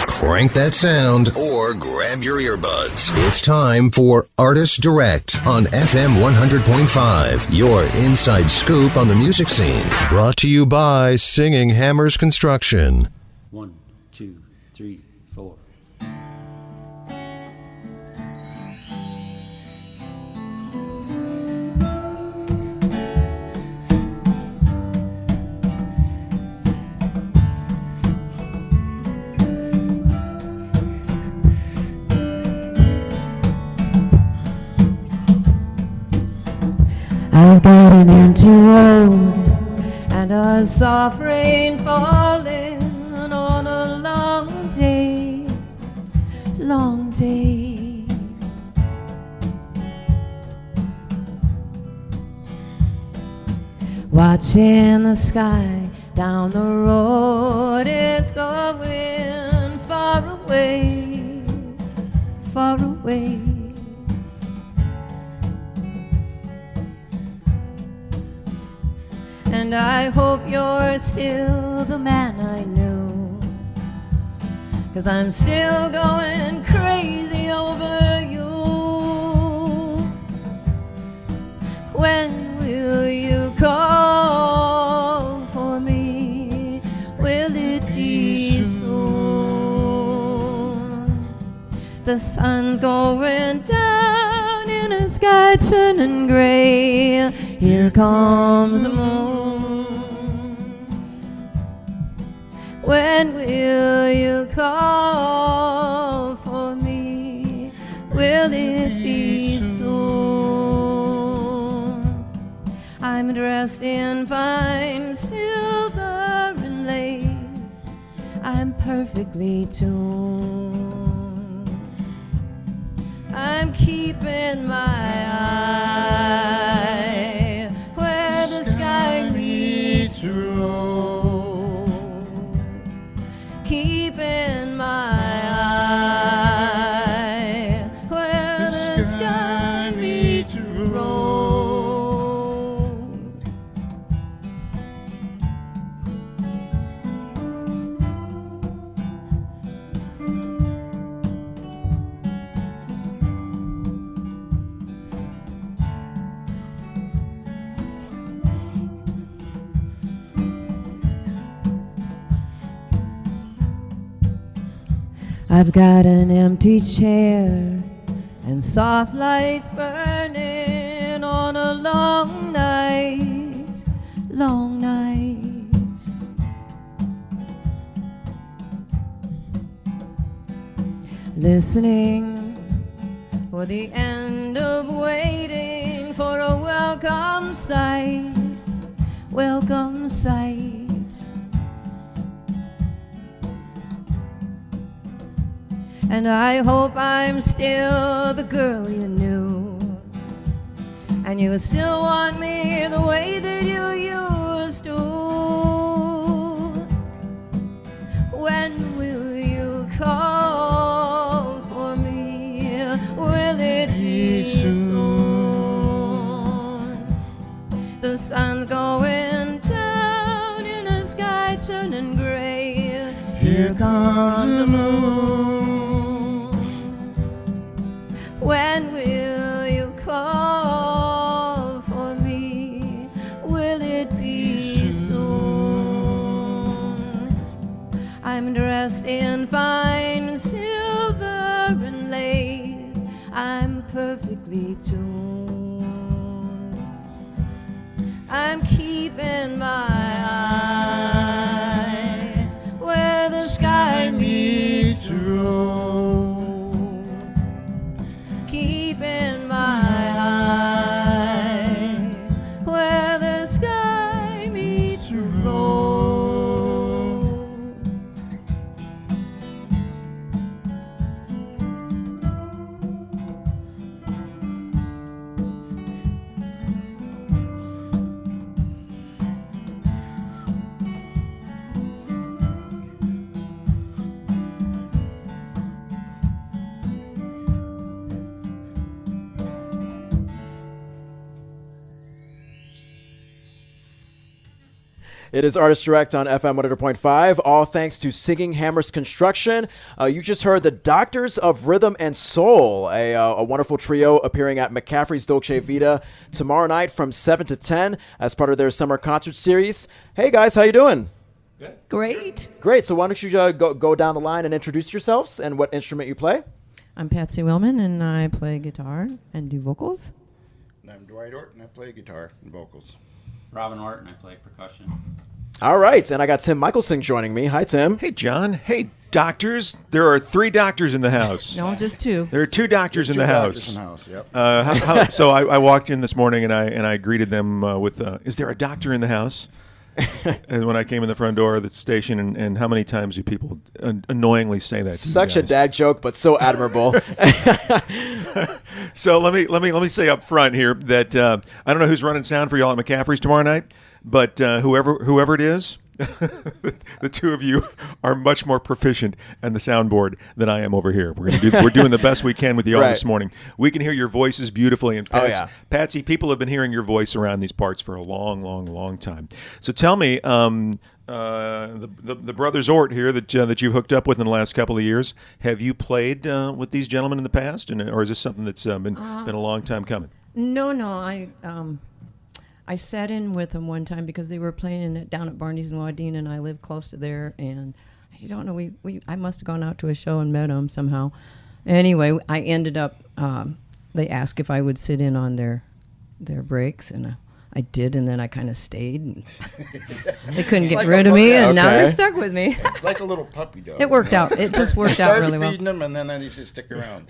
Crank that sound or grab your earbuds. It's time for Artist Direct on FM 100.5, your inside scoop on the music scene. Brought to you by Singing Hammers Construction. 1, 2, 3, 4. I've got an empty road and a soft rain falling on a long day, long day. Watching the sky down the road, it's going far away, far away. And I hope you're still the man I knew, 'cause I'm still going crazy over you. When will you call for me? Will it be soon? The sun's going down in a sky turning gray. Here comes the moon. When will you call for me? Will it be soon? I'm dressed in fine silver and lace. I'm perfectly tuned. I'm keeping my eye where the sky meets the road. Keeping my eye where the sky meets the road. I've got an empty chair and soft lights burning on a long night, long night. Listening for the end of waiting for a welcome sight, welcome sight. And I hope I'm still the girl you knew, and you still want me the way that you used to. When will you call for me? Will it be soon? The sun's going down in a sky turning gray. Here comes the moon. When will you call for me? Will it be soon? I'm dressed in fine silver and lace. I'm perfectly tuned. I'm keeping my eye where the sky meets the road. Keeping my eye where the sky meets the road. It is Artist Direct on FM 100.5, all thanks to Singing Hammers Construction. You just heard the Doctors of Rhythm and Soul, a wonderful trio appearing at McCaffrey's Dolce Vita tomorrow night from 7 to 10 as part of their summer concert series. Hey guys, how you doing? Good. Great. So why don't you go down the line and introduce yourselves and what instrument you play? I'm Patsy Wellman, and I play guitar and do vocals. And I'm Dwight Orton. I play guitar and vocals. Robin Orton, I play percussion. All right, and I got Tim Michelson joining me. Hi, Tim. Hey, John. Hey, doctors. There are 3 doctors in the house. No, just 2. There are 2 doctors in the house. Yep. So I walked in this morning and I greeted them with, "Is there a doctor in the house?" And when I came in the front door of the station, and how many times do people annoyingly say that? Such to you a guys? dad joke, but so admirable. So let me say up front here that I don't know who's running sound for y'all at McCaffrey's tomorrow night, but whoever it is, the 2 of you are much more proficient in the soundboard than I am over here. We're doing the best we can with y'all this morning. We can hear your voices beautifully, and Patsy, people have been hearing your voice around these parts for a long time. So tell me, the brothers Ort here that you've hooked up with in the last couple of years, have you played with these gentlemen in the past, or is this something that's been a long time coming? No, I sat in with them one time because they were playing down at Barney's in Wadena, and I live close to there. And I don't know, I must have gone out to a show and met them somehow. Anyway, I ended up. They asked if I would sit in on their breaks, and I did, and then I kind of stayed. And they couldn't get rid of me, and now they're stuck with me. It's like a little puppy dog. It worked out. It just worked out really well. Started feeding them, and then they just stick around.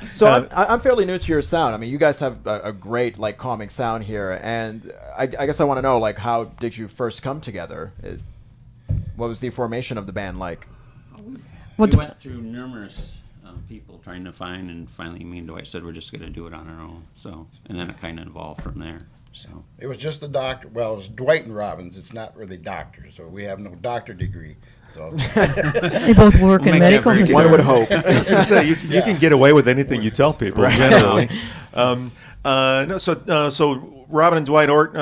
So I'm fairly new to your sound. I mean, you guys have a great, calming sound here, and I guess I want to know, how did you first come together? What was the formation of the band like? We went through numerous people trying to find, and finally me and Dwight said we're just going to do it on our own. So, and then it kind of evolved from there. So it was just the doctor. Well, it was Dwight and Robbins. It's not really doctors, so we have no doctor degree. So they both work in medical facilities. One would hope. I was going to say you can get away with anything you tell people generally. So Robin and Dwight Ort,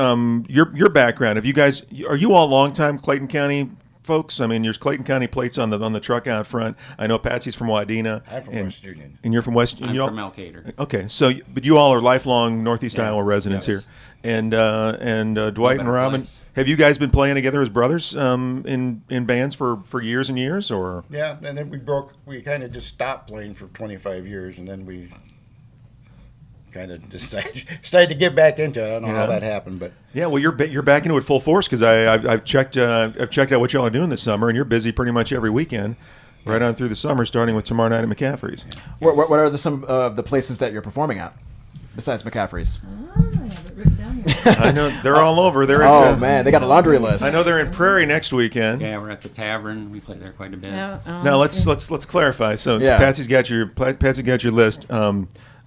your background. Are you all longtime Clayton County folks? I mean, there's Clayton County plates on the truck out front. I know Patsy's from Wadena. I'm from West Union. And you're from West Union? I'm from Elkader. Okay, but you all are lifelong Northeast Iowa residents here. And Dwight and Robin, have you guys been playing together as brothers in bands for years and years? Or? Yeah, and then we kind of just stopped playing for 25 years, and then we kind of decided to get back into it. I don't know how that happened, but well, you're back into it full force, because I've checked out what y'all are doing this summer, and you're busy pretty much every weekend, right on through the summer, starting with tomorrow night at McCaffrey's. What are some of the places that you're performing at besides McCaffrey's? I have it written down here. I know they're all over. Man, they got a laundry list. I know they're in Prairie next weekend. Yeah, we're at the Tavern. We play there quite a bit. Now let's clarify. So Patsy's got your list.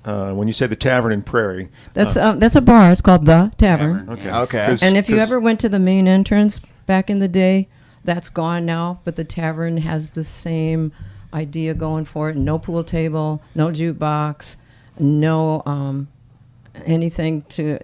When you say the Tavern in Prairie, that's a bar. It's called the Tavern. Okay. And if you ever went to the main entrance back in the day, that's gone now. But the Tavern has the same idea going for it. No pool table, no jukebox, no anything to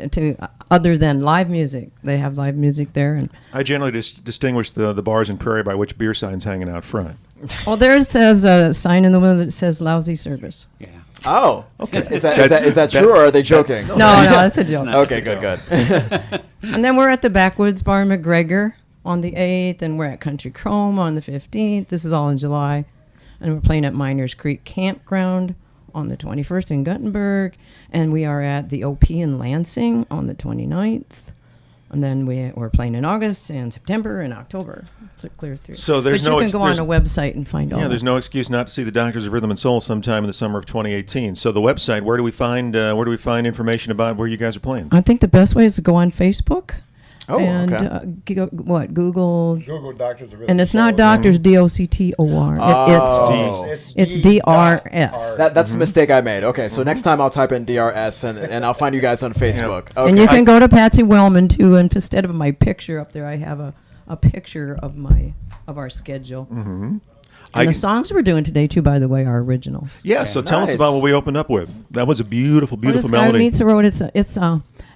other than live music. They have live music there. And I generally distinguish the bars in Prairie by which beer sign's hanging out front. well, there says a sign in the window that says "lousy service." Yeah. Oh, okay. Is that true, or are they joking? No, that's a joke. Okay, good. And then we're at the Backwoods Bar in McGregor on the 8th, and we're at Country Chrome on the 15th. This is all in July. And we're playing at Miners Creek Campground on the 21st in Guttenberg. And we are at the OP in Lansing on the 29th. And then we're playing in August and September and October. Clear through. So there's but you can go on a website and find all. Yeah, there's no excuse not to see the Doctors of Rhythm and Soul sometime in the summer of 2018. So the website, where do we find information about where you guys are playing? I think the best way is to go on Facebook. Oh, and, okay. Google Doctors of Rhythm and it's not Doctors, DOCTOR. It's DRS. That's the mistake I made. Okay, so next time I'll type in DRS and I'll find you guys on Facebook. Okay. And you can go to Patsy Wellman too. And instead of my picture up there, I have a picture of our schedule. Mm-hmm. And the songs we're doing today too, by the way, are originals. Yeah. So tell us about what we opened up with. That was a beautiful What melody. Meets the Road. It's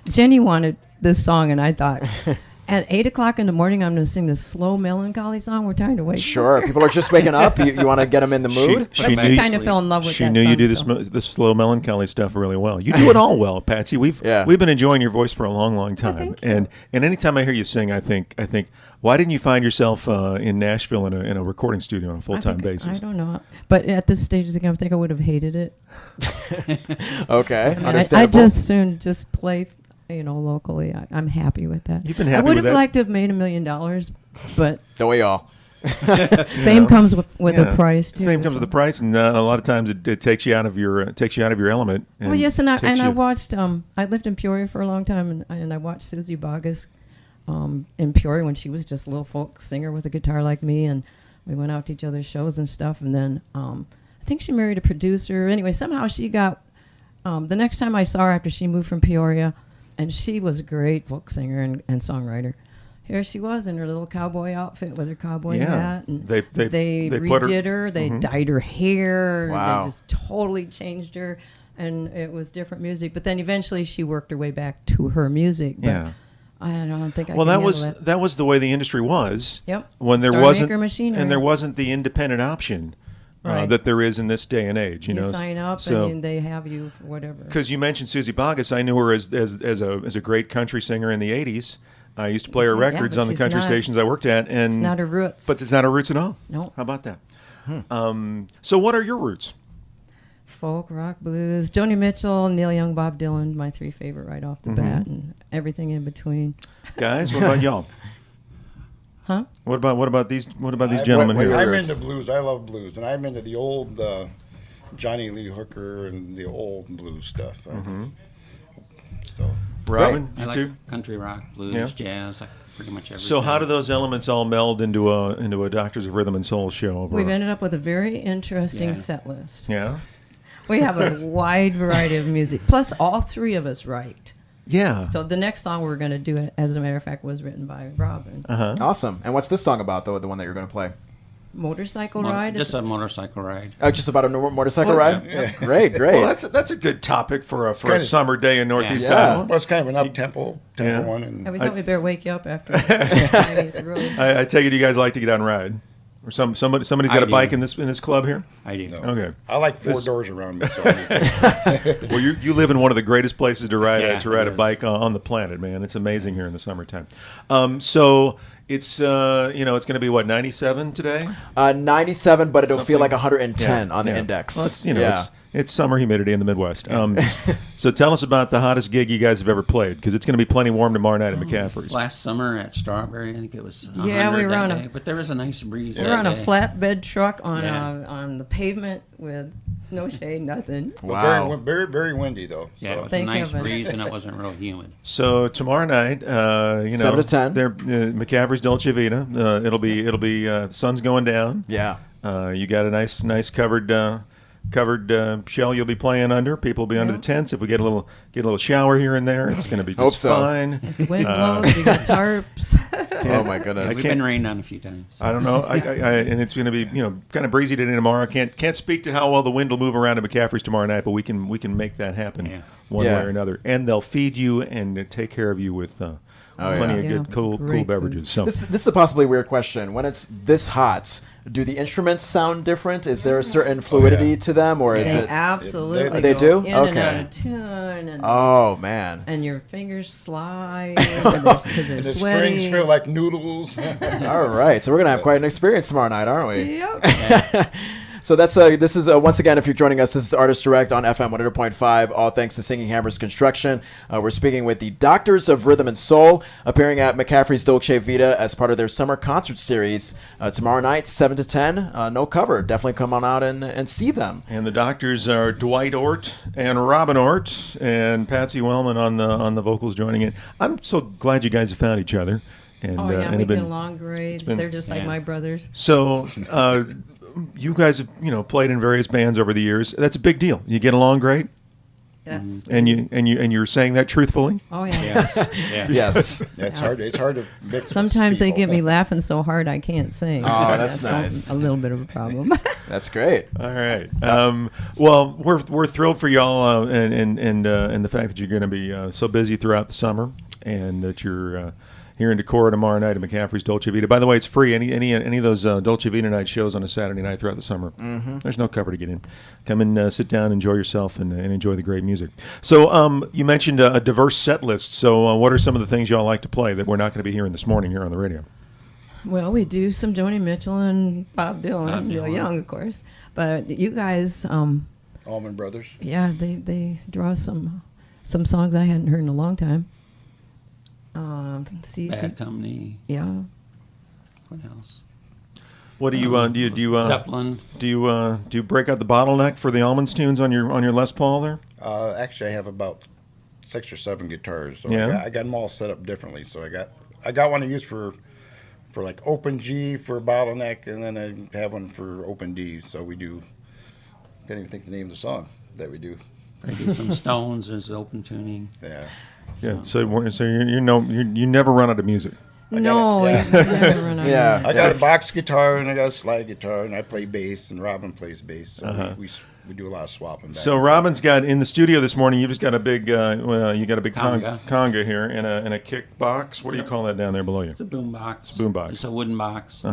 Jenny wanted this song, and I thought, At 8 o'clock in the morning, I'm going to sing this slow melancholy song. We're trying to wake. Sure. People are just waking up. You want to get them in the mood? But she kind of fell in love with She that knew you song, do so. the slow melancholy stuff really well. You do it all well, Patsy. We've been enjoying your voice for a long, long time. thank you. And anytime I hear you sing, I think, why didn't you find yourself in Nashville in a recording studio on a full-time basis? I don't know. But at this stage of the game, I think I would have hated it. Okay. I mean, Understandable. I just soon just play, locally. I'm happy with that. You've been happy I would with have that? liked to have made $1 million, but Don't we all? fame comes with a price too. Fame comes with a price, and a lot of times it takes you out of your element. Well, yes, and takes I you- watched. I lived in Peoria for a long time, and I watched Susie Bogus in Peoria when she was just a little folk singer with a guitar like me, and we went out to each other's shows and stuff. And then I think she married a producer. Anyway, somehow she got. The next time I saw her after she moved from Peoria, and she was a great folk singer and songwriter. Here she was in her little cowboy outfit with her cowboy hat. And They put redid her. They dyed her hair. Wow. They just totally changed her. And it was different music. But then eventually she worked her way back to her music. But Yeah. I don't think I Well, can that was handle that was the way the industry was. Yep. When there Star wasn't maker machinery. and there wasn't the independent option Right. that there is in this day and age. You You know, sign up so, and they have you for whatever. Because you mentioned Susie Bogus, I knew her as a great country singer in the '80s. I used to play her Yeah, records but on the she's country not- stations I worked at, and It's not her roots. But it's not her roots at all. No. How about that? So what are your roots? Folk, rock, blues, Joni Mitchell, Neil Young, Bob Dylan, my three favorite right off the bat, and everything in between. Guys, what about y'all? Huh? What about these gentlemen here? I'm into blues. I love blues, and I'm into the old Johnny Lee Hooker and the old blues stuff. So Robin, I you like too? country rock, blues, Yeah. jazz, like pretty much everything. So how do those elements all meld into a Doctors of Rhythm and Soul show? Over We've ended up with a very interesting Yeah. set list. yeah, We have a wide variety of music. Plus, all three of us write. yeah. So the next song we're going to do, as a matter of fact, was written by Robin. Awesome. And what's this song about, though, the one that you're going to play? Motorcycle ride. Just a It's- motorcycle ride. Just about a motorcycle Oh, ride? yeah. Great. Well, that's a good topic for a kinda- summer day in Northeast Yeah. Iowa. well, it's kind of an up-tempo Yeah. one, and I thought we better wake you up after Chinese road. I take it you guys like to get out and ride, or somebody's got I a bike do. in this club here. I do. No. Okay. I like four This- doors around me. So Well, you live in one of the greatest places to ride Yeah, a it is. bike on the planet, man. It's amazing here in the summertime. So it's it's going to be what 97 today. 97, but it'll feel Something- like 110 Yeah, on the yeah. index. Well, it's, yeah. it's summer humidity in the Midwest. So tell us about the hottest gig you guys have ever played, because it's going to be plenty warm tomorrow night at McCaffrey's. Last summer at Strawberry, I think it was. Yeah, 100 we were that on a- day, but there was a nice breeze. We're that on a day. flatbed truck on Yeah. on the pavement with no shade, nothing. Wow. very, very, very windy though. Yeah, it So. was Thank a nice heaven. breeze and it wasn't real humid. So tomorrow night, 7 to 10. They're McCaffrey's Dolce Vita. It'll be the sun's going down. Yeah. You got a nice covered shell you'll be playing under. People will be under the tents. If we get a little shower here and there, it's going to be Hope just so. fine. If the wind blows, we got tarps. Oh, my goodness. We've been rained on a few times. I don't know. And it's going to be kind of breezy today and tomorrow. I can't speak to how well the wind will move around at McCaffrey's tomorrow night, but we can make that happen Yeah. one Yeah. way or another. And they'll feed you and take care of you with plenty of Yeah. good cool Great beverages. So This is a possibly weird question. When it's this hot, do the instruments sound different? Is there a certain fluidity to them, or is They it? absolutely They go do? in and Okay. out of tune, and Oh man. your fingers slide because they're And the sweaty. strings feel like noodles. All right, so we're gonna have quite an experience tomorrow night, aren't we? Yep. So that's this is once again, if you're joining us, this is Artist Direct on FM 100.5. All thanks to Singing Hammers Construction. We're speaking with the Doctors of Rhythm and Soul, appearing at McCaffrey's Dolce Vita as part of their summer concert series tomorrow night, 7 to 10. No cover. Definitely come on out and see them. And the doctors are Dwight Ort and Robin Ort and Patsy Wellman on the vocals joining in. I'm so glad you guys have found each other. And, Oh yeah, and we have get been, along great. been- They're just like Yeah. my brothers. So you guys have played in various bands over the years. That's a big deal. You get along great, That's and you're saying that truthfully. Oh yeah. Yes. yes. Yes. That's hard. It's hard to mix. with Sometimes they people. get me laughing so hard I can't sing. Oh, that's nice. A little bit of a problem. That's great. All right. Well, we're thrilled for y'all, and the fact that you're going to be so busy throughout the summer, and that you're here in Decorah tomorrow night at McCaffrey's Dolce Vita. By the way, it's free. Any of those Dolce Vita night shows on a Saturday night throughout the summer. There's no cover to get in. Come and sit down, enjoy yourself, and enjoy the great music. So you mentioned a diverse set list. So what are some of the things y'all like to play that we're not going to be hearing this morning here on the radio? Well, we do some Joni Mitchell and Bob Dylan, Neil Young, of course. But you guys, Allman Brothers. yeah, they draw some songs I hadn't heard in a long time. Bad Company. Yeah. What else? What do you Zeppelin. do you break out the bottleneck for the Almonds tunes on your Les Paul there? Actually, I have about 6 or 7 guitars. So Yeah. I got them all set up differently. So I got one to use for like open G for bottleneck, and then I have one for open D. So we do. Can't even think the name of the song that we do. I do some Stones as open tuning. Yeah. Yeah. So you never run out of music. No, Yeah. you never run out of Yeah. music. I got a box guitar and I got a slide guitar, and I play bass, and Robin plays bass. So we do a lot of swapping. Back So and forth. Robin's got in the studio this morning. You just got a big Conga. conga here and a kick box. What do you call that down there below you? It's a boom box. Boom box. It's a wooden box.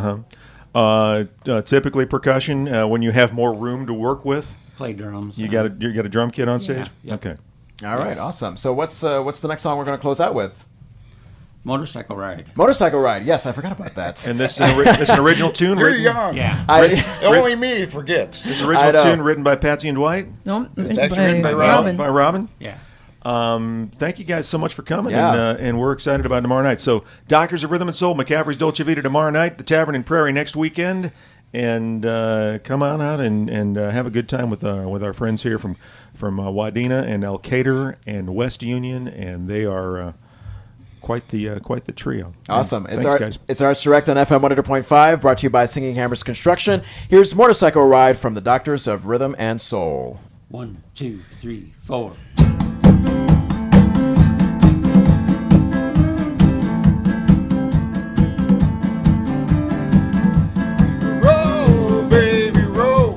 Typically percussion. When you have more room to work with, Play drums. you got a drum kit on stage. Yeah. Yep. Okay. All right, awesome. So what's the next song we're going to close out with? Motorcycle Ride. Motorcycle Ride. Yes, I forgot about that. And this is it's an original tune. You're written, young. Yeah. Only me forgets. It's an I original know. tune written by Patsy and Dwight. No, It's actually written by Robin. By Robin. Yeah. Thank you guys so much for coming, Yeah. and we're excited about tomorrow night. So, Doctors of Rhythm and Soul, McCaffrey's Dolce Vita tomorrow night, the Tavern in Prairie next weekend, and come on out and have a good time with our friends here from Wadena and Elkader and West Union, and they are quite the trio. Awesome. And thanks, guys. It's Arts Direct on FM 100.5, brought to you by Singing Hammers Construction. Here's Motorcycle Ride from the Doctors of Rhythm and Soul. 1, 2, 3, 4. Roll, baby, roll.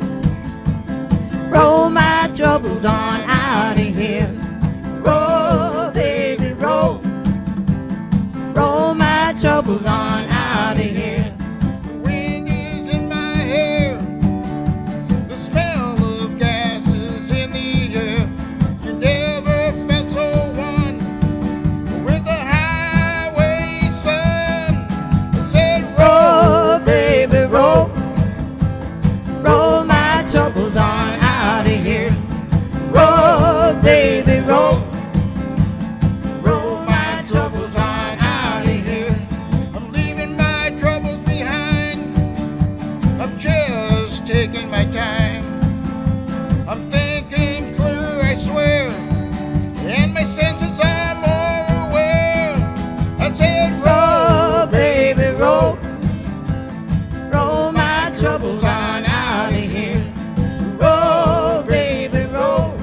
Roll my troubles on out of here. Roll, baby, roll. Roll my troubles on out of here. The wind is in my hair. The smell of gas is in the air. You never felt so one with the highway sun. I said, Roll, baby, roll. Roll my troubles on out of here. Roll, baby, roll. Roll my troubles on out of here. I'm leaving my troubles behind. I'm just taking my time. I'm thinking clear, I swear, and my senses are more aware. I said, Roll, baby, roll. Roll my troubles on out of here. Roll, baby, roll.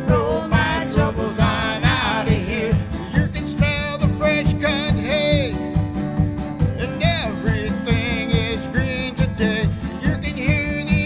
Roll my troubles on out of here. you can smell the fresh cut hay, and everything is green today. You can hear the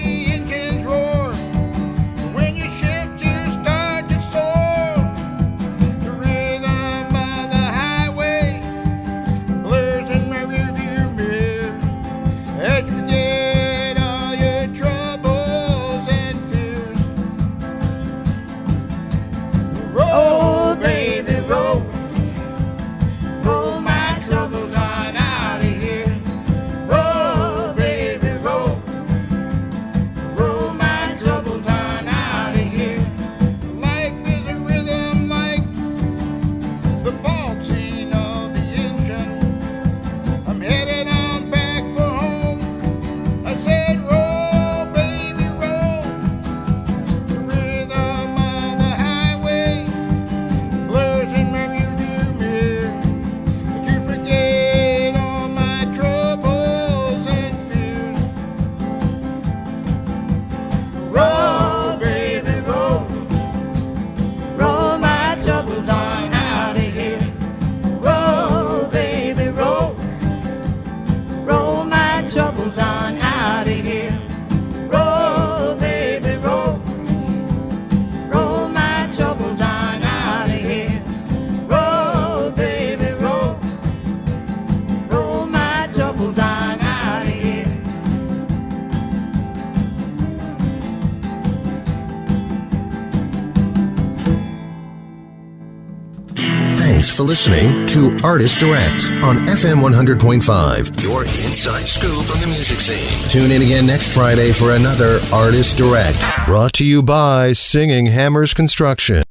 Thanks for listening to Artist Direct on FM 100.5, your inside scoop on the music scene. Tune in again next Friday for another Artist Direct, brought to you by Singing Hammers Construction.